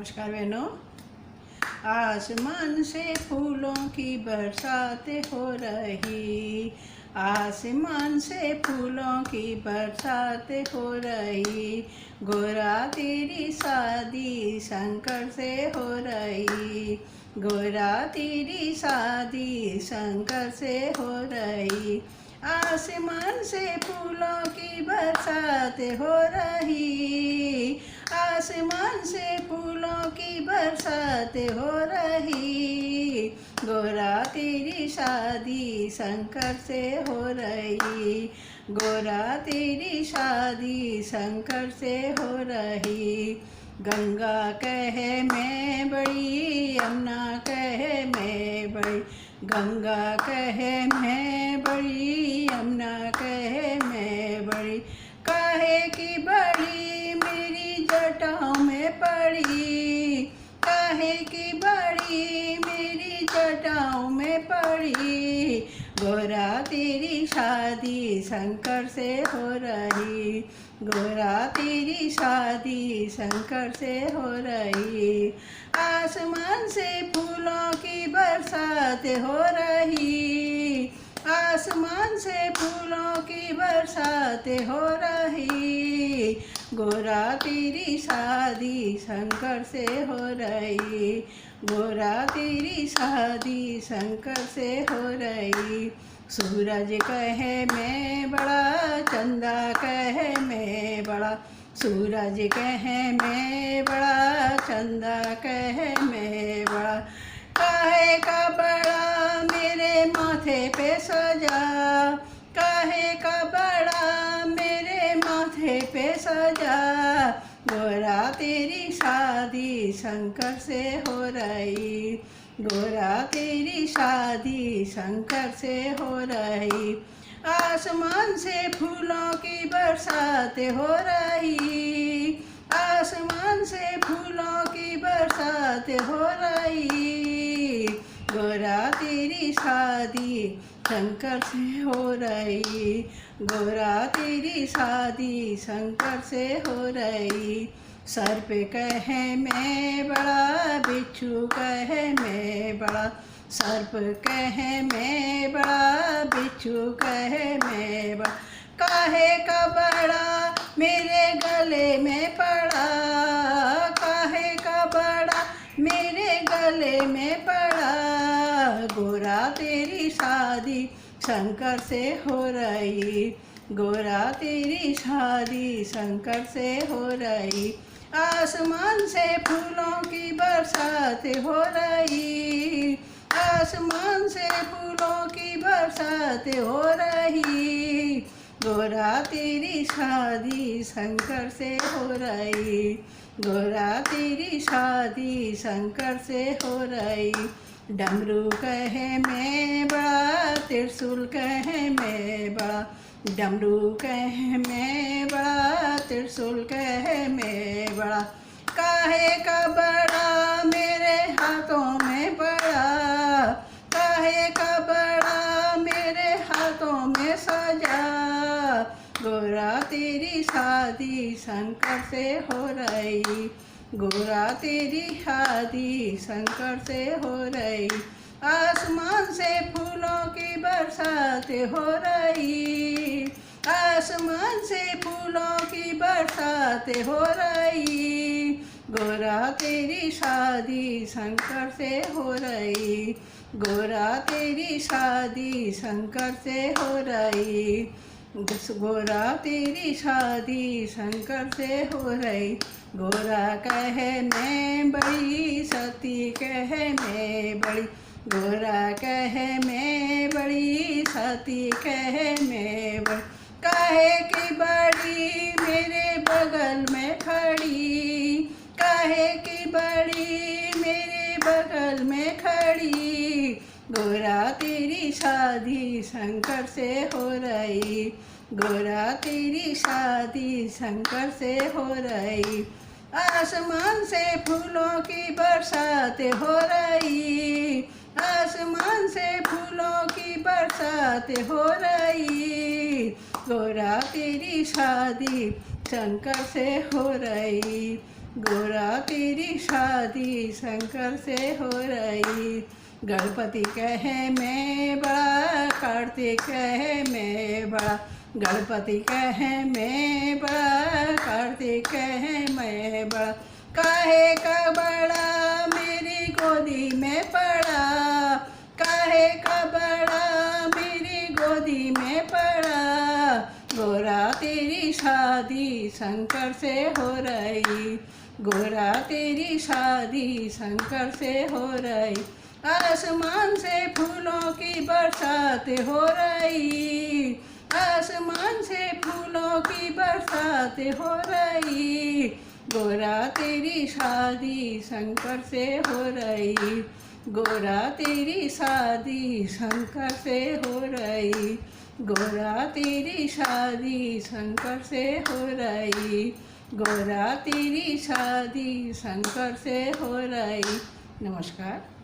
नमस्कार बहनों। आसमान से फूलों की बरसात हो रही, आसमान से फूलों की बरसात हो रही। गोरा तेरी शादी शंकर से हो रही, गोरा तेरी शादी शंकर से हो रही। आसमान से फूलों की बरसात हो रही, आसमान से फूलों की बरसात हो रही। गोरा तेरी शादी शंकर से हो रही, गोरा तेरी शादी शंकर से हो रही। गंगा कहे मैं बड़ी, यमुना कहे मैं बड़ी, गंगा कहे मैं बड़ी, यमुना कहे मैं बड़ी। काहे की बड़ी मेरी जटाओं में पड़ी, काहे की बड़ी मेरी जटाओं में पड़ी। गोरा तेरी शादी शंकर से हो रही, गोरा तेरी शादी शंकर से हो रही। आसमान से फूलों की बरसात हो रही, आसमान से फूलों की बरसात हो रही। गोरा तेरी शादी शंकर से हो रही, गोरा तेरी शादी शंकर से हो रही। सूरज कहे मैं बड़ा, चंदा कहे मैं बड़ा, सूरज कहे मैं बड़ा, चंदा कहे मैं बड़ा। काहे का बड़ा मेरे माथे पे सजा, काहे का बड़ा मेरे माथे पे सजा। गोरा तेरी शादी शंकर से हो रही, गोरा तेरी शादी शंकर से हो रही। आसमान से फूलों की बरसात हो रही, आसमान से फूलों की बरसात हो रही। गोरा तेरी शादी शंकर से हो रही, गोरा तेरी शादी शंकर से हो रही। सर्प कहे मैं बड़ा, बिच्छू कहे मैं बड़ा, सर्प कहे मैं बड़ा, बिच्छू कहे मैं बड़ा। काहे का बड़ा मेरे गले में पड़ा, काहे का बड़ा मेरे गले में पड़ा। गोरा तेरी शादी शंकर से हो रही, गोरा तेरी शादी शंकर से हो रही। आसमान से फूलों की बरसात हो रही, आसमान से फूलों की बरसात हो रही। गोरा तेरी शादी शंकर से हो रही, गोरा तेरी शादी शंकर से हो रही। डमरू कहे मैं बड़ा, त्रिशूल कहे मैं बड़ा, डमरू कहे मैं बड़ा, त्रिशूल कहे मैं बड़ा। काहे का बड़ा मेरे हाथों में पड़ा, काहे का बड़ा मेरे हाथों में सजा। गोरा तेरी शादी शंकर से हो रही, गोरा तेरी शादी शंकर से हो रही। आसमान से फूलों की बरसात हो रही, आसमान से फूलों की बरसात हो रही। गोरा तेरी शादी शंकर से हो रही, गोरा तेरी शादी शंकर से हो रही। गोरा तेरी शादी शंकर से हो रही। गोरा कहे मैं बड़ी, सती कहे मैं बड़ी, गोरा कहे मैं बड़ी, सती कहे मैं बड़ी। काहे की बड़ी मेरे बगल में खड़ी, काहे की बड़ी मेरे बगल में खड़ी। गोरा तेरी शादी शंकर से हो रही, गोरा तेरी शादी शंकर से हो रही। आसमान से फूलों की बरसात हो रही, आसमान से फूलों की बरसात हो रही। गोरा तेरी शादी शंकर से हो रही, गोरा तेरी शादी शंकर से हो रही। गणपति कहे मैं बड़ा, कार्तिक कहे मैं बड़ा, गणपति कहे मैं बड़ा, कार्तिक कहे मैं बड़ा। काहे का बड़ा मेरी गोदी में पड़ा, काहे का बड़ा मेरी गोदी में पड़ा। गोरा तेरी शादी शंकर से हो रही, गोरा तेरी शादी शंकर से हो रही। आसमान से फूलों की बरसात हो रही, आसमान से फूलों की बरसात हो रही। गोरा तेरी शादी शंकर से हो रही, गोरा तेरी शादी शंकर से हो रही, गोरा तेरी शादी शंकर से हो रही, गोरा तेरी शादी शंकर से हो रही। नमस्कार।